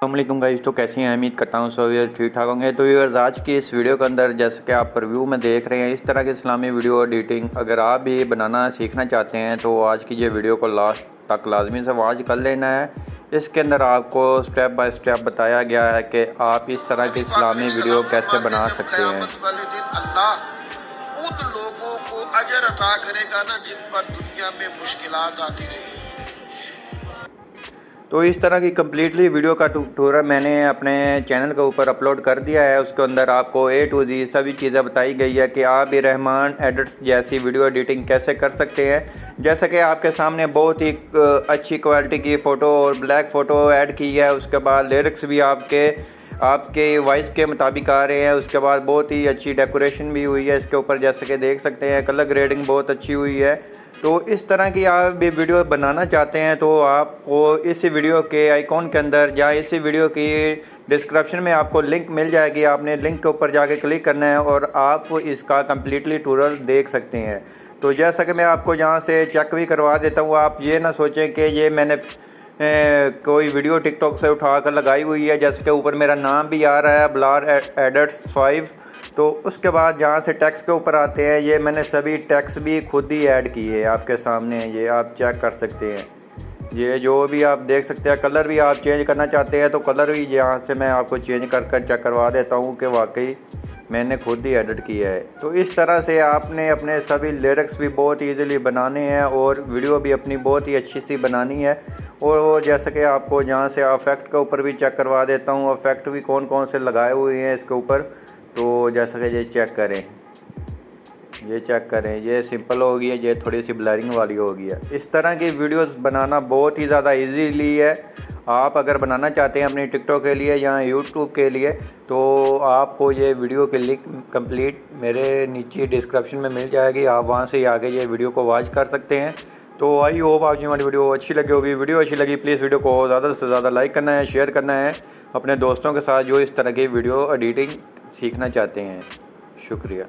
अस्सलामुअलैकुम गाइस, तो कैसे हैं? उम्मीद करता हूँ सब ठीक ठाक होंगे। तो यार आज की इस वीडियो के अंदर जैसे कि आप प्रीव्यू में देख रहे हैं, इस तरह की इस्लामी वीडियो एडिटिंग अगर आप भी बनाना सीखना चाहते हैं तो आज की ये वीडियो को लास्ट तक लाजमी से वॉच कर लेना है। इसके अंदर आपको स्टेप बाय स्टेप बताया गया है कि आप इस तरह की इस्लामी वीडियो कैसे बना सकते हैं। उन लोगों को अजर अता करेगा ना जिन पर दुनिया में मुश्किलात आती रही। तो इस तरह की कम्प्लीटली वीडियो का ट्यूटोरियल मैंने अपने चैनल के ऊपर अपलोड कर दिया है। उसके अंदर आपको A to Z सभी चीज़ें बताई गई है कि आप भी रहमान एडिट्स जैसी वीडियो एडिटिंग कैसे कर सकते हैं। जैसे कि आपके सामने बहुत ही अच्छी क्वालिटी की फ़ोटो और ब्लैक फ़ोटो ऐड की है। उसके बाद लिरिक्स भी आपके वॉइस के मुताबिक आ रहे हैं। उसके बाद बहुत ही अच्छी डेकोरेशन भी हुई है इसके ऊपर, जैसे कि देख सकते हैं। कलर ग्रेडिंग बहुत अच्छी हुई है। तो इस तरह की आप भी वीडियो बनाना चाहते हैं तो आपको इस वीडियो के आइकॉन के अंदर या इस वीडियो की डिस्क्रिप्शन में आपको लिंक मिल जाएगी। आपने लिंक के ऊपर जाके क्लिक करना है और आप इसका कम्प्लीटली ट्यूटोरियल देख सकते हैं। तो जैसा कि मैं आपको यहाँ से चेक भी करवा देता हूँ, आप ये ना सोचें कि ये मैंने कोई वीडियो टिकटॉक से उठा कर लगाई हुई है। जैसे कि ऊपर मेरा नाम भी आ रहा है ब्लार एडिट्स 5। तो उसके बाद जहाँ से टैक्स के ऊपर आते हैं, ये मैंने सभी टैक्स भी खुद ही ऐड किए हैं आपके सामने। ये आप चेक कर सकते हैं। ये जो भी आप देख सकते हैं, कलर भी आप चेंज करना चाहते हैं तो कलर भी यहाँ से मैं आपको चेंज कर चेक करवा देता हूँ कि वाकई मैंने खुद ही एडिट किया है। तो इस तरह से आपने अपने सभी लिरिक्स भी बहुत ईजीली बनाने हैं और वीडियो भी अपनी बहुत ही अच्छी सी बनानी है। और जैसे कि आपको यहाँ से इफेक्ट के ऊपर भी चेक करवा देता हूँ, इफेक्ट भी कौन कौन से लगाए हुए हैं इसके ऊपर। तो जैसा कि ये चेक करें, ये सिंपल हो गई है, ये थोड़ी सी ब्लरिंग वाली हो गई है। इस तरह की वीडियोस बनाना बहुत ही ज़्यादा इजीली है। आप अगर बनाना चाहते हैं अपनी टिकटॉक के लिए या यूट्यूब के लिए तो आपको ये वीडियो की लिंक कंप्लीट मेरे नीचे डिस्क्रिप्शन में मिल जाएगी। आप वहाँ से आगे ये वीडियो को वॉच कर सकते हैं। तो आई होप आपकी हमारी वीडियो अच्छी लगी होगी। वीडियो अच्छी लगी प्लीज़ वीडियो को ज़्यादा से ज़्यादा लाइक करना है, शेयर करना है अपने दोस्तों के साथ जो इस तरह की वीडियो एडिटिंग सीखना चाहते हैं। शुक्रिया।